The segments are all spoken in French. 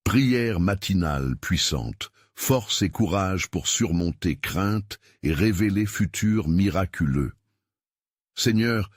Prière matinale puissante, force et courage pour surmonter crainte et révéler futur miraculeux. Seigneur,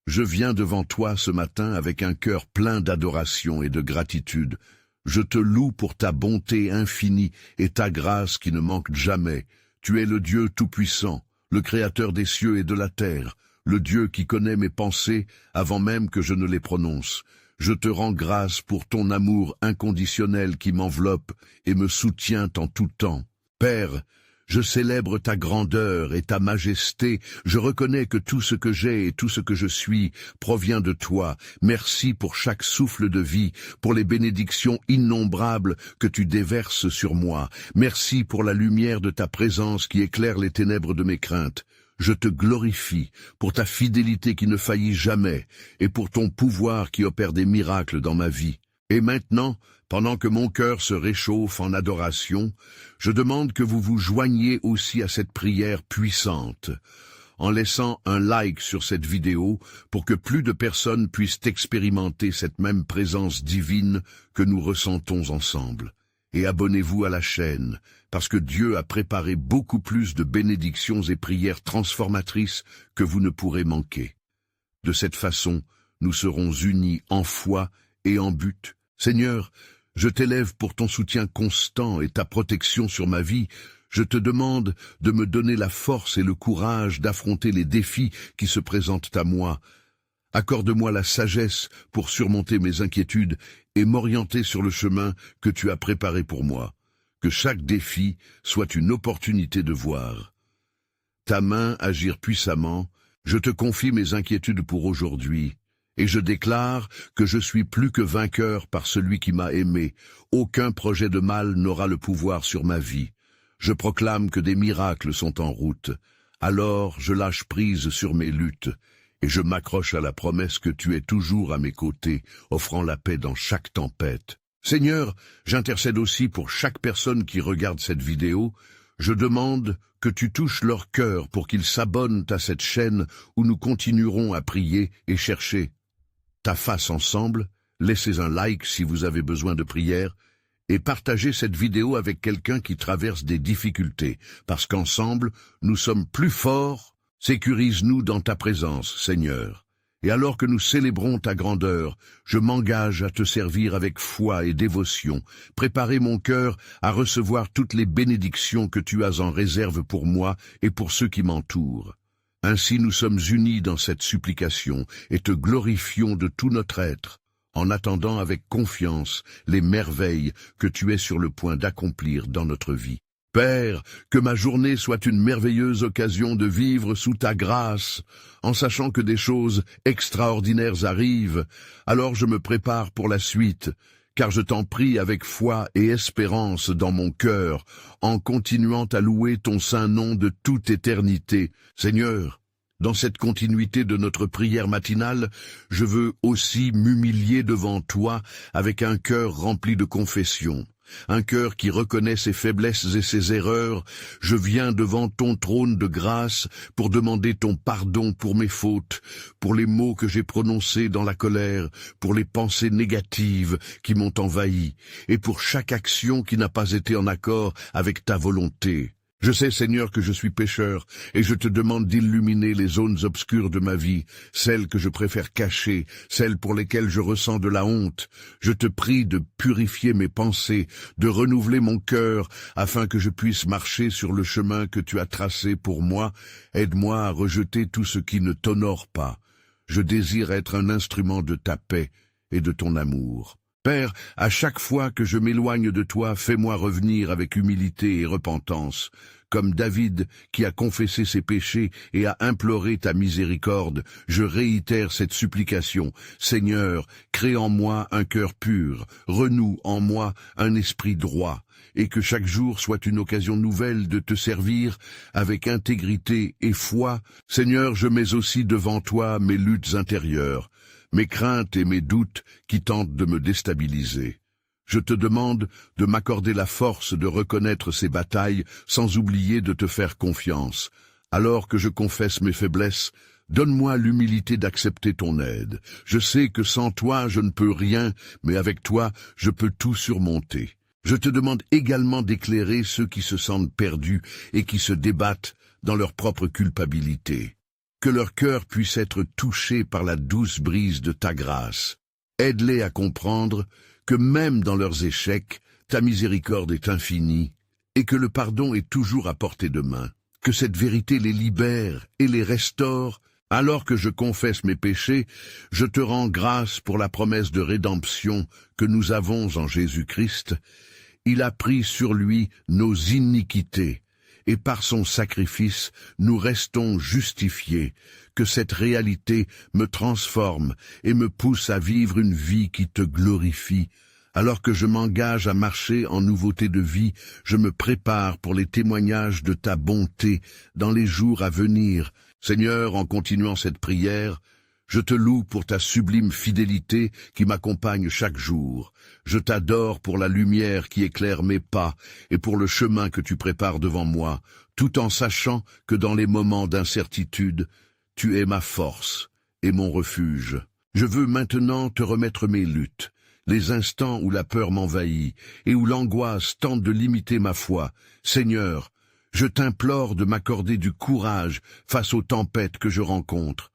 je viens devant toi ce matin avec un cœur plein d'adoration et de gratitude. Je te loue pour ta bonté infinie et ta grâce qui ne manque jamais. Tu es le Dieu tout-puissant, le Créateur des cieux et de la terre, le Dieu qui connaît mes pensées avant même que je ne les prononce. Je te rends grâce pour ton amour inconditionnel qui m'enveloppe et me soutient en tout temps. Père, je célèbre ta grandeur et ta majesté. Je reconnais que tout ce que j'ai et tout ce que je suis provient de toi. Merci pour chaque souffle de vie, pour les bénédictions innombrables que tu déverses sur moi. Merci pour la lumière de ta présence qui éclaire les ténèbres de mes craintes. Je te glorifie pour ta fidélité qui ne faillit jamais et pour ton pouvoir qui opère des miracles dans ma vie. Et maintenant, pendant que mon cœur se réchauffe en adoration, je demande que vous vous joigniez aussi à cette prière puissante, en laissant un like sur cette vidéo pour que plus de personnes puissent expérimenter cette même présence divine que nous ressentons ensemble. Et abonnez-vous à la chaîne, parce que Dieu a préparé beaucoup plus de bénédictions et prières transformatrices que vous ne pourrez manquer. De cette façon, nous serons unis en foi et en but. Seigneur, je t'élève pour ton soutien constant et ta protection sur ma vie. Je te demande de me donner la force et le courage d'affronter les défis qui se présentent à moi. Accorde-moi la sagesse pour surmonter mes inquiétudes et m'orienter sur le chemin que tu as préparé pour moi. Que chaque défi soit une opportunité de voir ta main agir puissamment. Je te confie mes inquiétudes pour aujourd'hui. Et je déclare que je suis plus que vainqueur par celui qui m'a aimé. Aucun projet de mal n'aura le pouvoir sur ma vie. Je proclame que des miracles sont en route. Alors je lâche prise sur mes luttes, et je m'accroche à la promesse que tu es toujours à mes côtés, offrant la paix dans chaque tempête. Seigneur, j'intercède aussi pour chaque personne qui regarde cette vidéo. Je demande que tu touches leur cœur pour qu'ils s'abonnent à cette chaîne où nous continuerons à prier et chercher ta face ensemble. Laissez un like si vous avez besoin de prière et partagez cette vidéo avec quelqu'un qui traverse des difficultés, parce qu'ensemble, nous sommes plus forts. Sécurise-nous dans ta présence, Seigneur. Et alors que nous célébrons ta grandeur, je m'engage à te servir avec foi et dévotion. Préparez mon cœur à recevoir toutes les bénédictions que tu as en réserve pour moi et pour ceux qui m'entourent. Ainsi nous sommes unis dans cette supplication et te glorifions de tout notre être, en attendant avec confiance les merveilles que tu es sur le point d'accomplir dans notre vie. Père, que ma journée soit une merveilleuse occasion de vivre sous ta grâce, en sachant que des choses extraordinaires arrivent. Alors je me prépare pour la suite, car je t'en prie avec foi et espérance dans mon cœur, en continuant à louer ton saint nom de toute éternité. Seigneur, dans cette continuité de notre prière matinale, je veux aussi m'humilier devant toi avec un cœur rempli de confession. Un cœur qui reconnaît ses faiblesses et ses erreurs. Je viens devant ton trône de grâce pour demander ton pardon pour mes fautes, pour les mots que j'ai prononcés dans la colère, pour les pensées négatives qui m'ont envahi, et pour chaque action qui n'a pas été en accord avec ta volonté. Je sais, Seigneur, que je suis pécheur, et je te demande d'illuminer les zones obscures de ma vie, celles que je préfère cacher, celles pour lesquelles je ressens de la honte. Je te prie de purifier mes pensées, de renouveler mon cœur, afin que je puisse marcher sur le chemin que tu as tracé pour moi. Aide-moi à rejeter tout ce qui ne t'honore pas. Je désire être un instrument de ta paix et de ton amour. Père, à chaque fois que je m'éloigne de toi, fais-moi revenir avec humilité et repentance, comme David qui a confessé ses péchés et a imploré ta miséricorde. Je réitère cette supplication. Seigneur, crée en moi un cœur pur, renoue en moi un esprit droit, et que chaque jour soit une occasion nouvelle de te servir avec intégrité et foi. Seigneur, je mets aussi devant toi mes luttes intérieures, mes craintes et mes doutes qui tentent de me déstabiliser. Je te demande de m'accorder la force de reconnaître ces batailles sans oublier de te faire confiance. Alors que je confesse mes faiblesses, donne-moi l'humilité d'accepter ton aide. Je sais que sans toi je ne peux rien, mais avec toi je peux tout surmonter. Je te demande également d'éclairer ceux qui se sentent perdus et qui se débattent dans leur propre culpabilité. Que leur cœur puisse être touché par la douce brise de ta grâce. Aide-les à comprendre que même dans leurs échecs, ta miséricorde est infinie et que le pardon est toujours à portée de main. Que cette vérité les libère et les restaure. Alors que je confesse mes péchés, je te rends grâce pour la promesse de rédemption que nous avons en Jésus-Christ. Il a pris sur lui nos iniquités, et par son sacrifice, nous restons justifiés. Que cette réalité me transforme et me pousse à vivre une vie qui te glorifie. Alors que je m'engage à marcher en nouveauté de vie, je me prépare pour les témoignages de ta bonté dans les jours à venir. Seigneur, en continuant cette prière, je te loue pour ta sublime fidélité qui m'accompagne chaque jour. Je t'adore pour la lumière qui éclaire mes pas et pour le chemin que tu prépares devant moi, tout en sachant que dans les moments d'incertitude, tu es ma force et mon refuge. Je veux maintenant te remettre mes luttes, les instants où la peur m'envahit et où l'angoisse tente de limiter ma foi. Seigneur, je t'implore de m'accorder du courage face aux tempêtes que je rencontre.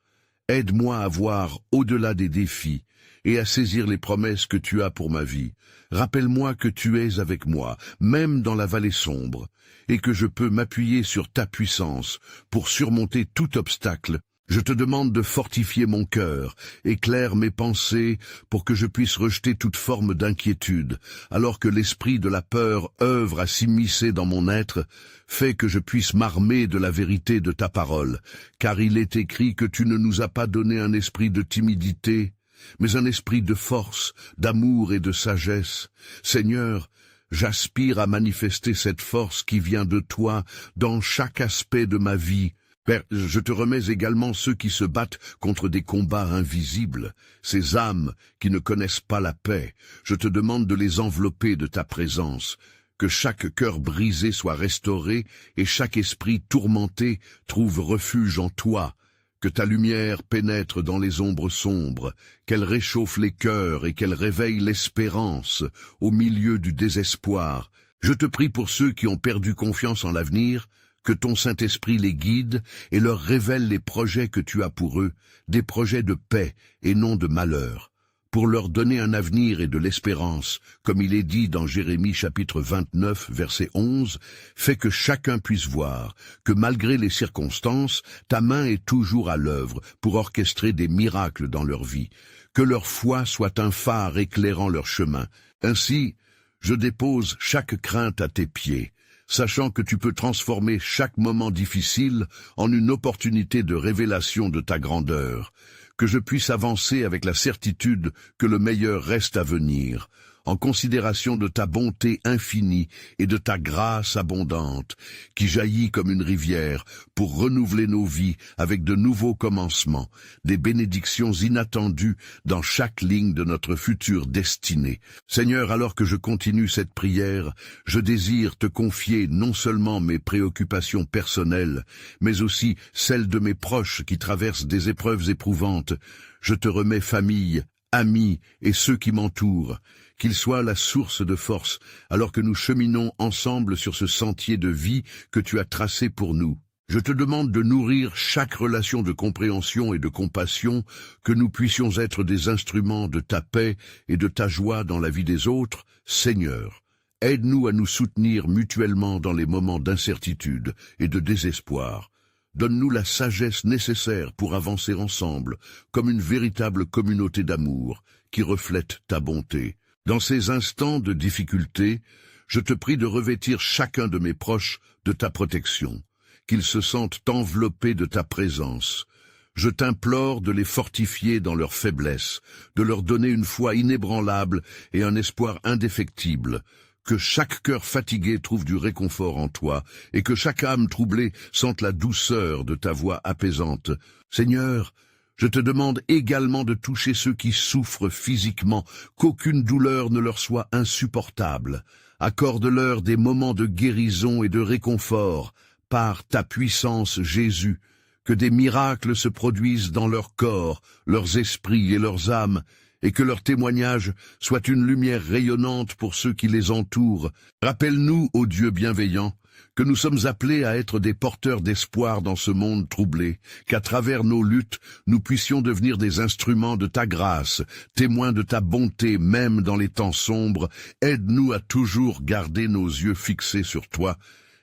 Aide-moi à voir au-delà des défis et à saisir les promesses que tu as pour ma vie. Rappelle-moi que tu es avec moi, même dans la vallée sombre, et que je peux m'appuyer sur ta puissance pour surmonter tout obstacle. Je te demande de fortifier mon cœur, éclaire mes pensées pour que je puisse rejeter toute forme d'inquiétude, alors que l'esprit de la peur œuvre à s'immiscer dans mon être. Fais que je puisse m'armer de la vérité de ta parole, car il est écrit que tu ne nous as pas donné un esprit de timidité, mais un esprit de force, d'amour et de sagesse. Seigneur, j'aspire à manifester cette force qui vient de toi dans chaque aspect de ma vie. Père, je te remets également ceux qui se battent contre des combats invisibles, ces âmes qui ne connaissent pas la paix. Je te demande de les envelopper de ta présence, que chaque cœur brisé soit restauré et chaque esprit tourmenté trouve refuge en toi. Que ta lumière pénètre dans les ombres sombres, qu'elle réchauffe les cœurs et qu'elle réveille l'espérance au milieu du désespoir. Je te prie pour ceux qui ont perdu confiance en l'avenir, que ton Saint-Esprit les guide et leur révèle les projets que tu as pour eux, des projets de paix et non de malheur, pour leur donner un avenir et de l'espérance, comme il est dit dans Jérémie chapitre 29, verset 11, fais que chacun puisse voir que malgré les circonstances, ta main est toujours à l'œuvre pour orchestrer des miracles dans leur vie, que leur foi soit un phare éclairant leur chemin. Ainsi, je dépose chaque crainte à tes pieds, sachant que tu peux transformer chaque moment difficile en une opportunité de révélation de ta grandeur, que je puisse avancer avec la certitude que le meilleur reste à venir, en considération de ta bonté infinie et de ta grâce abondante, qui jaillit comme une rivière pour renouveler nos vies avec de nouveaux commencements, des bénédictions inattendues dans chaque ligne de notre future destinée. Seigneur, alors que je continue cette prière, je désire te confier non seulement mes préoccupations personnelles, mais aussi celles de mes proches qui traversent des épreuves éprouvantes. Je te remets famille, amis et ceux qui m'entourent, qu'ils soient la source de force, alors que nous cheminons ensemble sur ce sentier de vie que tu as tracé pour nous. Je te demande de nourrir chaque relation de compréhension et de compassion, que nous puissions être des instruments de ta paix et de ta joie dans la vie des autres. Seigneur, aide-nous à nous soutenir mutuellement dans les moments d'incertitude et de désespoir. Donne-nous la sagesse nécessaire pour avancer ensemble, comme une véritable communauté d'amour qui reflète ta bonté. Dans ces instants de difficulté, je te prie de revêtir chacun de mes proches de ta protection, qu'ils se sentent enveloppés de ta présence. Je t'implore de les fortifier dans leur faiblesse, de leur donner une foi inébranlable et un espoir indéfectible, que chaque cœur fatigué trouve du réconfort en toi, et que chaque âme troublée sente la douceur de ta voix apaisante. Seigneur, je te demande également de toucher ceux qui souffrent physiquement, qu'aucune douleur ne leur soit insupportable. Accorde-leur des moments de guérison et de réconfort, par ta puissance, Jésus, que des miracles se produisent dans leur corps, leurs esprits et leurs âmes, et que leur témoignage soit une lumière rayonnante pour ceux qui les entourent. Rappelle-nous, ô Dieu bienveillant, que nous sommes appelés à être des porteurs d'espoir dans ce monde troublé, qu'à travers nos luttes, nous puissions devenir des instruments de ta grâce, témoins de ta bonté même dans les temps sombres. Aide-nous à toujours garder nos yeux fixés sur toi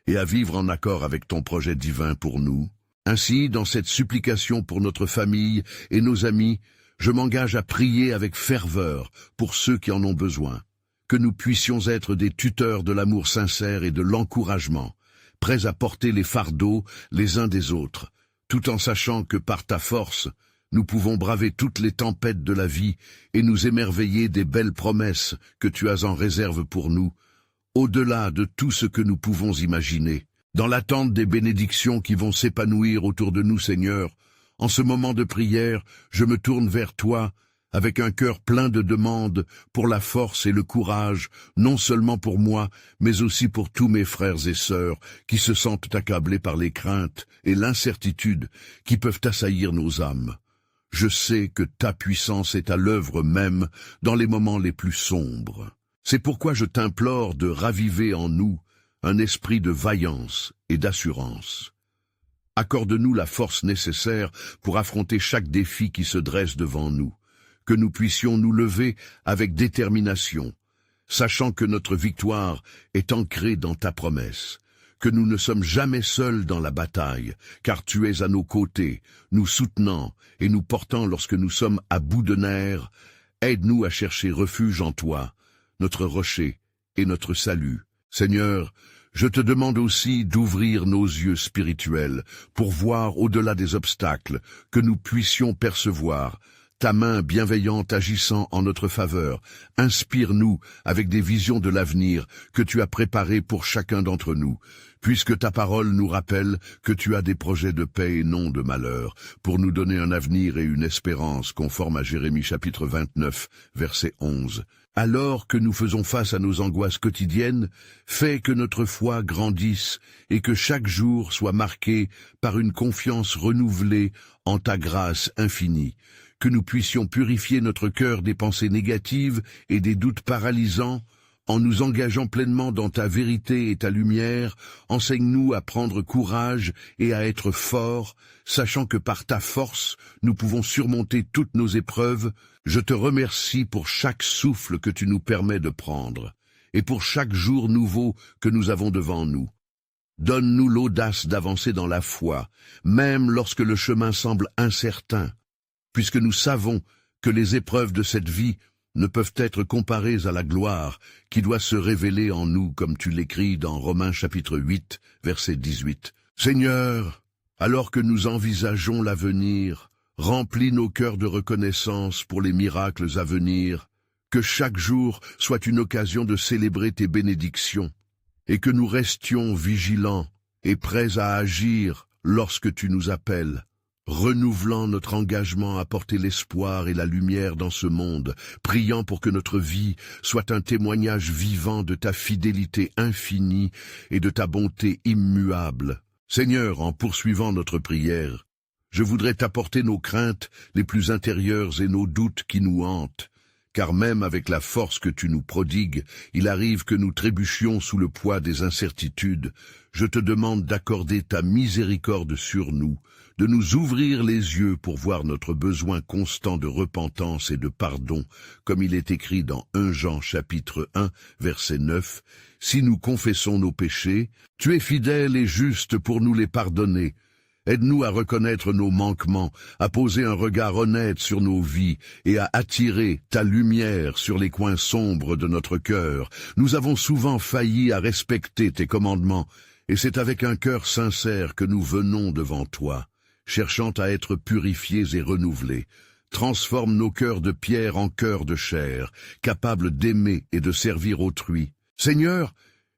et à vivre en accord avec ton projet divin pour nous. Ainsi, dans cette supplication pour notre famille et nos amis, je m'engage à prier avec ferveur pour ceux qui en ont besoin, que nous puissions être des tuteurs de l'amour sincère et de l'encouragement, prêts à porter les fardeaux les uns des autres, tout en sachant que par ta force, nous pouvons braver toutes les tempêtes de la vie et nous émerveiller des belles promesses que tu as en réserve pour nous, au-delà de tout ce que nous pouvons imaginer. Dans l'attente des bénédictions qui vont s'épanouir autour de nous, Seigneur, en ce moment de prière, je me tourne vers toi, avec un cœur plein de demandes pour la force et le courage, non seulement pour moi, mais aussi pour tous mes frères et sœurs qui se sentent accablés par les craintes et l'incertitude qui peuvent assaillir nos âmes. Je sais que ta puissance est à l'œuvre même dans les moments les plus sombres. C'est pourquoi je t'implore de raviver en nous un esprit de vaillance et d'assurance. Accorde-nous la force nécessaire pour affronter chaque défi qui se dresse devant nous, que nous puissions nous lever avec détermination, sachant que notre victoire est ancrée dans ta promesse, que nous ne sommes jamais seuls dans la bataille, car tu es à nos côtés, nous soutenant et nous portant lorsque nous sommes à bout de nerfs. Aide-nous à chercher refuge en toi, notre rocher et notre salut. Seigneur, je te demande aussi d'ouvrir nos yeux spirituels pour voir au-delà des obstacles, que nous puissions percevoir ta main bienveillante agissant en notre faveur. Inspire-nous avec des visions de l'avenir que tu as préparées pour chacun d'entre nous, puisque ta parole nous rappelle que tu as des projets de paix et non de malheur, pour nous donner un avenir et une espérance, conforme à Jérémie chapitre 29, verset 11. Alors que nous faisons face à nos angoisses quotidiennes, fais que notre foi grandisse et que chaque jour soit marqué par une confiance renouvelée en ta grâce infinie, que nous puissions purifier notre cœur des pensées négatives et des doutes paralysants, en nous engageant pleinement dans ta vérité et ta lumière. Enseigne-nous à prendre courage et à être forts, sachant que par ta force, nous pouvons surmonter toutes nos épreuves. Je te remercie pour chaque souffle que tu nous permets de prendre, et pour chaque jour nouveau que nous avons devant nous. Donne-nous l'audace d'avancer dans la foi, même lorsque le chemin semble incertain, puisque nous savons que les épreuves de cette vie ne peuvent être comparées à la gloire qui doit se révéler en nous, comme tu l'écris dans Romains chapitre 8, verset 18. Seigneur, alors que nous envisageons l'avenir, remplis nos cœurs de reconnaissance pour les miracles à venir, que chaque jour soit une occasion de célébrer tes bénédictions, et que nous restions vigilants et prêts à agir lorsque tu nous appelles, renouvelant notre engagement à porter l'espoir et la lumière dans ce monde, priant pour que notre vie soit un témoignage vivant de ta fidélité infinie et de ta bonté immuable. Seigneur, en poursuivant notre prière, je voudrais t'apporter nos craintes les plus intérieures et nos doutes qui nous hantent, car même avec la force que tu nous prodigues, il arrive que nous trébuchions sous le poids des incertitudes. Je te demande d'accorder ta miséricorde sur nous, de nous ouvrir les yeux pour voir notre besoin constant de repentance et de pardon, comme il est écrit dans 1 Jean chapitre 1, verset 9. Si nous confessons nos péchés, tu es fidèle et juste pour nous les pardonner. Aide-nous à reconnaître nos manquements, à poser un regard honnête sur nos vies et à attirer ta lumière sur les coins sombres de notre cœur. Nous avons souvent failli à respecter tes commandements, et c'est avec un cœur sincère que nous venons devant toi, cherchant à être purifiés et renouvelés. Transforme nos cœurs de pierre en cœurs de chair, capables d'aimer et de servir autrui. Seigneur,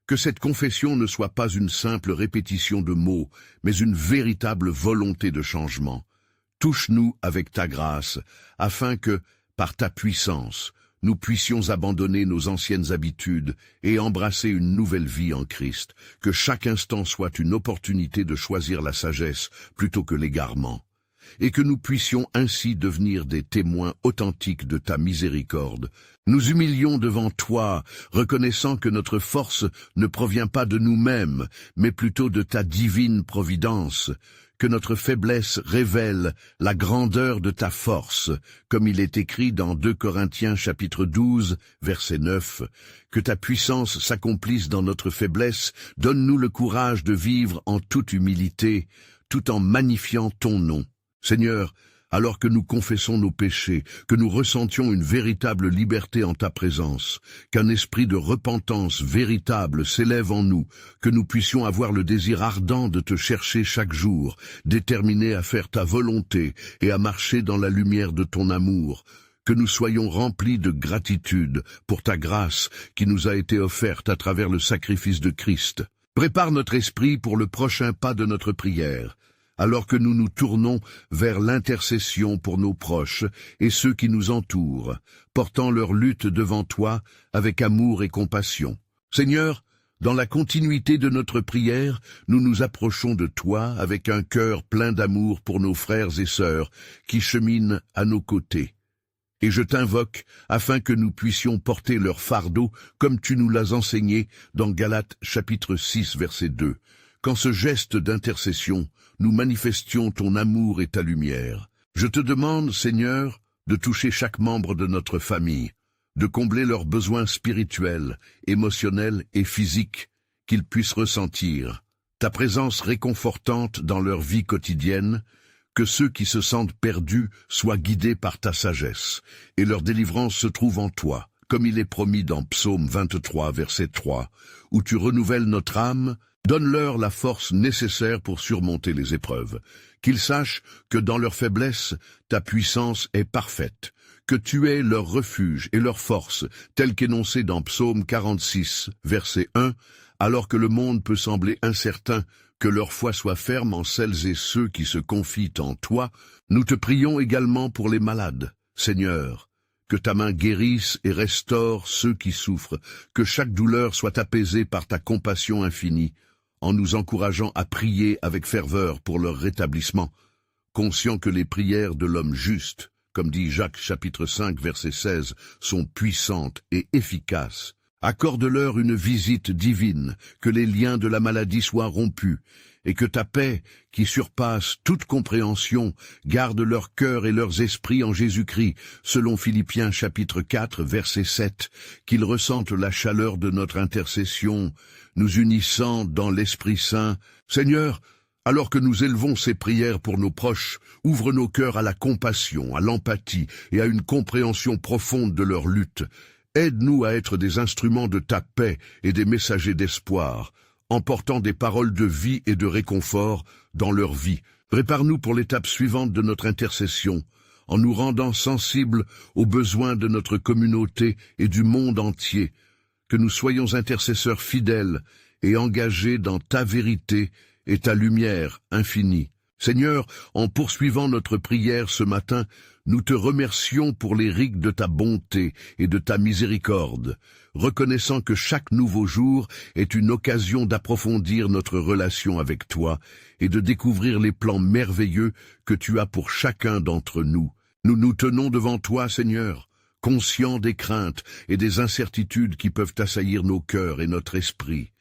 que cette confession ne soit pas une simple répétition de mots, mais une véritable volonté de changement. Touche-nous avec ta grâce, afin que, par ta puissance, nous puissions abandonner nos anciennes habitudes et embrasser une nouvelle vie en Christ, que chaque instant soit une opportunité de choisir la sagesse plutôt que l'égarement. et que nous puissions ainsi devenir des témoins authentiques de ta miséricorde. Nous humilions devant toi, reconnaissant que notre force ne provient pas de nous-mêmes, mais plutôt de ta divine providence, que notre faiblesse révèle la grandeur de ta force, comme il est écrit dans 2 Corinthiens chapitre 12, verset 9, que ta puissance s'accomplisse dans notre faiblesse, donne-nous le courage de vivre en toute humilité, tout en magnifiant ton nom. Seigneur, alors que nous confessons nos péchés, que nous ressentions une véritable liberté en ta présence, qu'un esprit de repentance véritable s'élève en nous, que nous puissions avoir le désir ardent de te chercher chaque jour, déterminés à faire ta volonté et à marcher dans la lumière de ton amour, que nous soyons remplis de gratitude pour ta grâce qui nous a été offerte à travers le sacrifice de Christ. Prépare notre esprit pour le prochain pas de notre prière, alors que nous nous tournons vers l'intercession pour nos proches et ceux qui nous entourent, portant leur lutte devant toi avec amour et compassion. Seigneur, dans la continuité de notre prière, nous nous approchons de toi avec un cœur plein d'amour pour nos frères et sœurs qui cheminent à nos côtés. Et je t'invoque afin que nous puissions porter leur fardeau comme tu nous l'as enseigné dans Galates chapitre 6 verset 2. Qu'en ce geste d'intercession, nous manifestions ton amour et ta lumière. Je te demande, Seigneur, de toucher chaque membre de notre famille, de combler leurs besoins spirituels, émotionnels et physiques, qu'ils puissent ressentir ta présence réconfortante dans leur vie quotidienne, que ceux qui se sentent perdus soient guidés par ta sagesse, et leur délivrance se trouve en toi, comme il est promis dans Psaume 23, verset 3, où tu renouvelles notre âme. Donne-leur la force nécessaire pour surmonter les épreuves, qu'ils sachent que dans leur faiblesse, ta puissance est parfaite, que tu es leur refuge et leur force, tel qu'énoncé dans Psaume 46, verset 1, alors que le monde peut sembler incertain, que leur foi soit ferme en celles et ceux qui se confient en toi. Nous te prions également pour les malades, Seigneur, que ta main guérisse et restaure ceux qui souffrent, que chaque douleur soit apaisée par ta compassion infinie, en nous encourageant à prier avec ferveur pour leur rétablissement, conscients que les prières de l'homme juste, comme dit Jacques chapitre 5 verset 16, sont puissantes et efficaces. Accorde-leur une visite divine, que les liens de la maladie soient rompus, et que ta paix, qui surpasse toute compréhension, garde leur cœur et leurs esprits en Jésus-Christ, selon Philippiens chapitre 4 verset 7, qu'ils ressentent la chaleur de notre intercession, nous unissant dans l'Esprit Saint. Seigneur, alors que nous élevons ces prières pour nos proches, ouvre nos cœurs à la compassion, à l'empathie et à une compréhension profonde de leur lutte. Aide-nous à être des instruments de ta paix et des messagers d'espoir, emportant des paroles de vie et de réconfort dans leur vie. Prépare-nous pour l'étape suivante de notre intercession, en nous rendant sensibles aux besoins de notre communauté et du monde entier, que nous soyons intercesseurs fidèles et engagés dans ta vérité et ta lumière infinie. Seigneur, en poursuivant notre prière ce matin, nous te remercions pour les rites de ta bonté et de ta miséricorde, reconnaissant que chaque nouveau jour est une occasion d'approfondir notre relation avec toi et de découvrir les plans merveilleux que tu as pour chacun d'entre nous. Nous nous tenons devant toi, Seigneur, conscients des craintes et des incertitudes qui peuvent assaillir nos cœurs et notre esprit.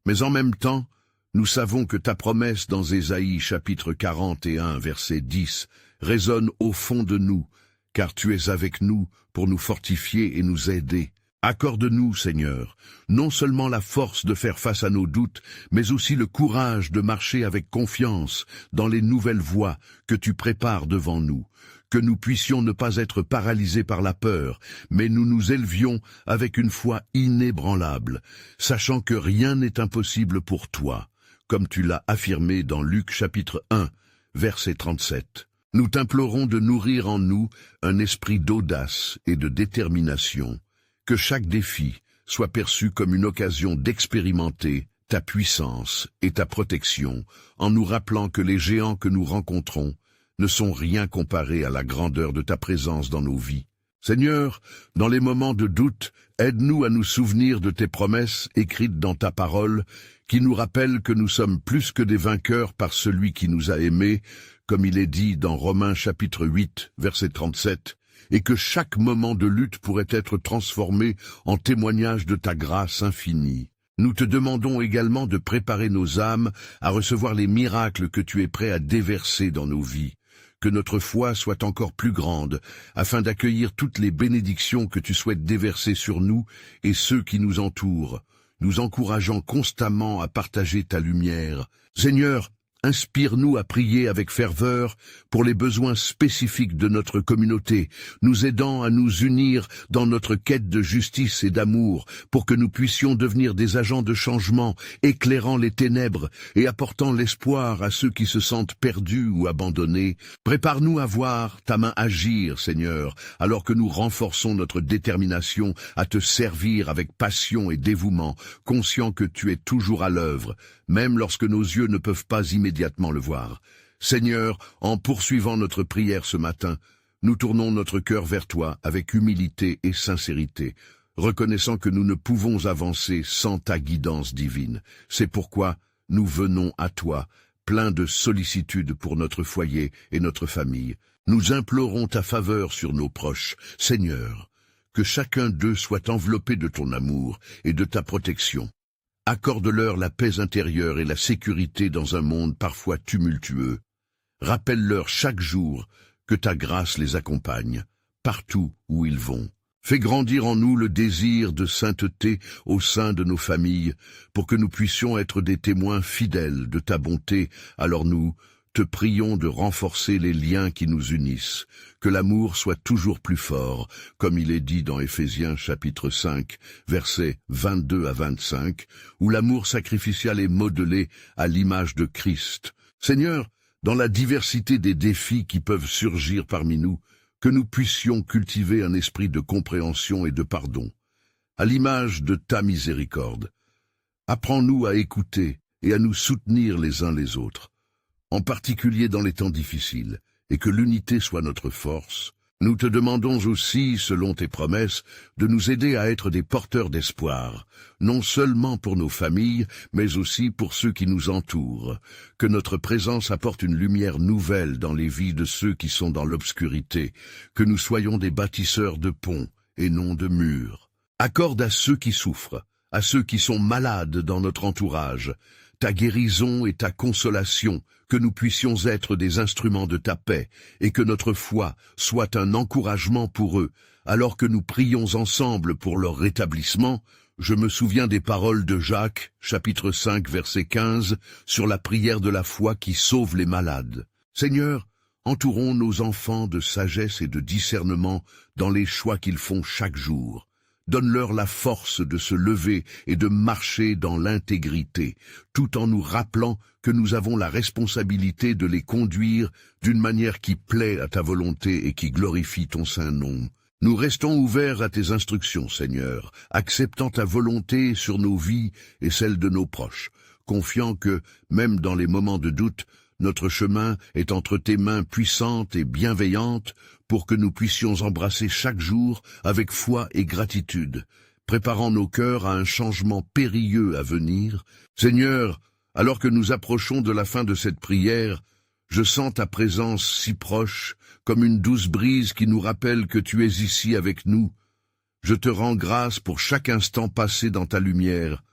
Mais en même temps, nous savons que ta promesse dans Ésaïe chapitre 41 verset 10 résonne au fond de nous, car tu es avec nous pour nous fortifier et nous aider. Accorde-nous, Seigneur, non seulement la force de faire face à nos doutes, mais aussi le courage de marcher avec confiance dans les nouvelles voies que tu prépares devant nous, que nous puissions ne pas être paralysés par la peur, mais nous nous élevions avec une foi inébranlable, sachant que rien n'est impossible pour toi, comme tu l'as affirmé dans Luc chapitre 1, verset 37. Nous t'implorons de nourrir en nous un esprit d'audace et de détermination, que chaque défi soit perçu comme une occasion d'expérimenter ta puissance et ta protection, en nous rappelant que les géants que nous rencontrons ne sont rien comparés à la grandeur de ta présence dans nos vies. Seigneur, dans les moments de doute, aide-nous à nous souvenir de tes promesses écrites dans ta parole, qui nous rappellent que nous sommes plus que des vainqueurs par celui qui nous a aimés, comme il est dit dans Romains chapitre 8, verset 37, et que chaque moment de lutte pourrait être transformé en témoignage de ta grâce infinie. Nous te demandons également de préparer nos âmes à recevoir les miracles que tu es prêt à déverser dans nos vies. Que notre foi soit encore plus grande, afin d'accueillir toutes les bénédictions que tu souhaites déverser sur nous et ceux qui nous entourent, nous encourageant constamment à partager ta lumière. Seigneur, inspire-nous à prier avec ferveur pour les besoins spécifiques de notre communauté, nous aidant à nous unir dans notre quête de justice et d'amour, pour que nous puissions devenir des agents de changement, éclairant les ténèbres et apportant l'espoir à ceux qui se sentent perdus ou abandonnés. Prépare-nous à voir ta main agir, Seigneur, alors que nous renforçons notre détermination à te servir avec passion et dévouement, conscients que tu es toujours à l'œuvre, même lorsque nos yeux ne peuvent pas immédiatement le voir. Seigneur, en poursuivant notre prière ce matin, nous tournons notre cœur vers toi avec humilité et sincérité, reconnaissant que nous ne pouvons avancer sans ta guidance divine. C'est pourquoi nous venons à toi, pleins de sollicitude pour notre foyer et notre famille. Nous implorons ta faveur sur nos proches. Seigneur, que chacun d'eux soit enveloppé de ton amour et de ta protection. Accorde-leur la paix intérieure et la sécurité dans un monde parfois tumultueux. Rappelle-leur chaque jour que ta grâce les accompagne, partout où ils vont. Fais grandir en nous le désir de sainteté au sein de nos familles, pour que nous puissions être des témoins fidèles de ta bonté. Alors nous te prions de renforcer les liens qui nous unissent, que l'amour soit toujours plus fort, comme il est dit dans Éphésiens chapitre 5, versets 22 à 25, où l'amour sacrificiel est modelé à l'image de Christ. Seigneur, dans la diversité des défis qui peuvent surgir parmi nous, que nous puissions cultiver un esprit de compréhension et de pardon, à l'image de ta miséricorde. Apprends-nous à écouter et à nous soutenir les uns les autres, en particulier dans les temps difficiles, et que l'unité soit notre force. Nous te demandons aussi, selon tes promesses, de nous aider à être des porteurs d'espoir, non seulement pour nos familles, mais aussi pour ceux qui nous entourent. Que notre présence apporte une lumière nouvelle dans les vies de ceux qui sont dans l'obscurité, que nous soyons des bâtisseurs de ponts et non de murs. Accorde à ceux qui souffrent, à ceux qui sont malades dans notre entourage, ta guérison et ta consolation, que nous puissions être des instruments de ta paix, et que notre foi soit un encouragement pour eux, alors que nous prions ensemble pour leur rétablissement. Je me souviens des paroles de Jacques, chapitre 5, verset 15, sur la prière de la foi qui sauve les malades. Seigneur, entourons nos enfants de sagesse et de discernement dans les choix qu'ils font chaque jour. Donne-leur la force de se lever et de marcher dans l'intégrité, tout en nous rappelant que nous avons la responsabilité de les conduire d'une manière qui plaît à ta volonté et qui glorifie ton saint nom. Nous restons ouverts à tes instructions, Seigneur, acceptant ta volonté sur nos vies et celles de nos proches, confiant que, même dans les moments de doute, notre chemin est entre tes mains puissantes et bienveillantes pour que nous puissions embrasser chaque jour avec foi et gratitude, préparant nos cœurs à un changement périlleux à venir. Seigneur, alors que nous approchons de la fin de cette prière, je sens ta présence si proche, comme une douce brise qui nous rappelle que tu es ici avec nous. Je te rends grâce pour chaque instant passé dans ta lumière,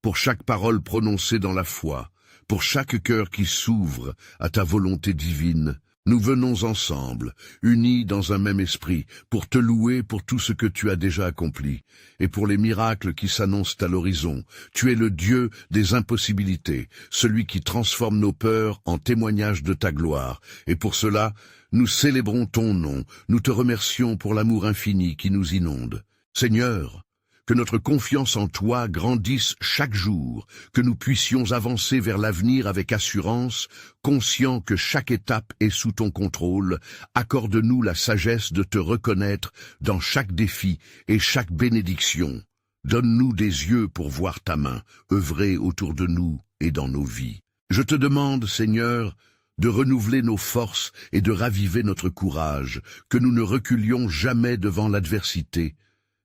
pour chaque parole prononcée dans la foi, pour chaque cœur qui s'ouvre à ta volonté divine. Nous venons ensemble, unis dans un même esprit, pour te louer pour tout ce que tu as déjà accompli, et pour les miracles qui s'annoncent à l'horizon. Tu es le Dieu des impossibilités, celui qui transforme nos peurs en témoignage de ta gloire, et pour cela, nous célébrons ton nom, nous te remercions pour l'amour infini qui nous inonde. Seigneur, que notre confiance en toi grandisse chaque jour, que nous puissions avancer vers l'avenir avec assurance, conscients que chaque étape est sous ton contrôle. Accorde-nous la sagesse de te reconnaître dans chaque défi et chaque bénédiction. Donne-nous des yeux pour voir ta main, œuvrer autour de nous et dans nos vies. Je te demande, Seigneur, de renouveler nos forces et de raviver notre courage, que nous ne reculions jamais devant l'adversité,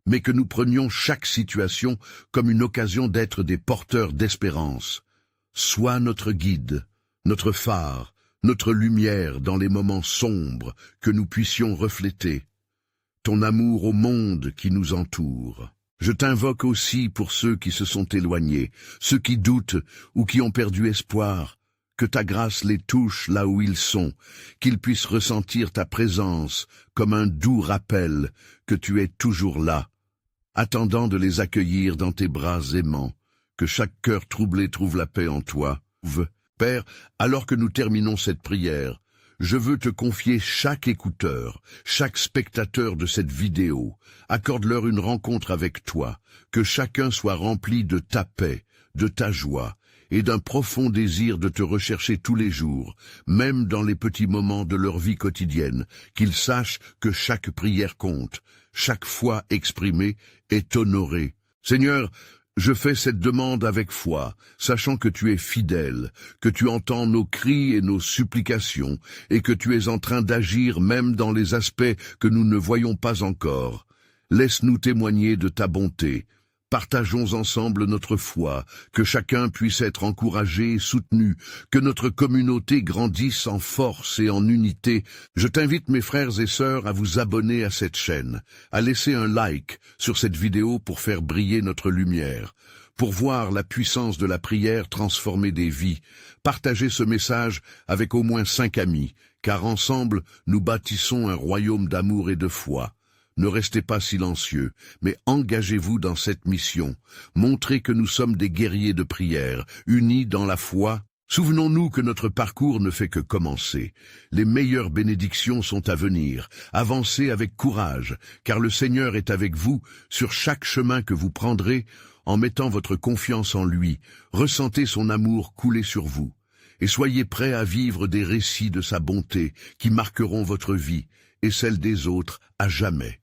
mais que nous prenions chaque situation comme une occasion d'être des porteurs d'espérance. Sois notre guide, notre phare, notre lumière dans les moments sombres que nous puissions refléter, ton amour au monde qui nous entoure. Je t'invoque aussi pour ceux qui se sont éloignés, ceux qui doutent ou qui ont perdu espoir, que ta grâce les touche là où ils sont, qu'ils puissent ressentir ta présence comme un doux rappel que tu es toujours là, attendant de les accueillir dans tes bras aimants, que chaque cœur troublé trouve la paix en toi. Père, alors que nous terminons cette prière, je veux te confier chaque écouteur, chaque spectateur de cette vidéo. Accorde-leur une rencontre avec toi, que chacun soit rempli de ta paix, de ta joie, et d'un profond désir de te rechercher tous les jours, même dans les petits moments de leur vie quotidienne, qu'ils sachent que chaque prière compte, chaque foi exprimée est honorée. Seigneur, je fais cette demande avec foi, sachant que tu es fidèle, que tu entends nos cris et nos supplications, et que tu es en train d'agir même dans les aspects que nous ne voyons pas encore. Laisse-nous témoigner de ta bonté. Partageons ensemble notre foi, que chacun puisse être encouragé et soutenu, que notre communauté grandisse en force et en unité. Je t'invite, mes frères et sœurs, à vous abonner à cette chaîne, à laisser un like sur cette vidéo pour faire briller notre lumière, pour voir la puissance de la prière transformer des vies. Partagez ce message avec au moins 5 amis, car ensemble, nous bâtissons un royaume d'amour et de foi. Ne restez pas silencieux, mais engagez-vous dans cette mission. Montrez que nous sommes des guerriers de prière, unis dans la foi. Souvenons-nous que notre parcours ne fait que commencer. Les meilleures bénédictions sont à venir. Avancez avec courage, car le Seigneur est avec vous sur chaque chemin que vous prendrez en mettant votre confiance en lui. Ressentez son amour couler sur vous. Et soyez prêts à vivre des récits de sa bonté qui marqueront votre vie et celle des autres à jamais.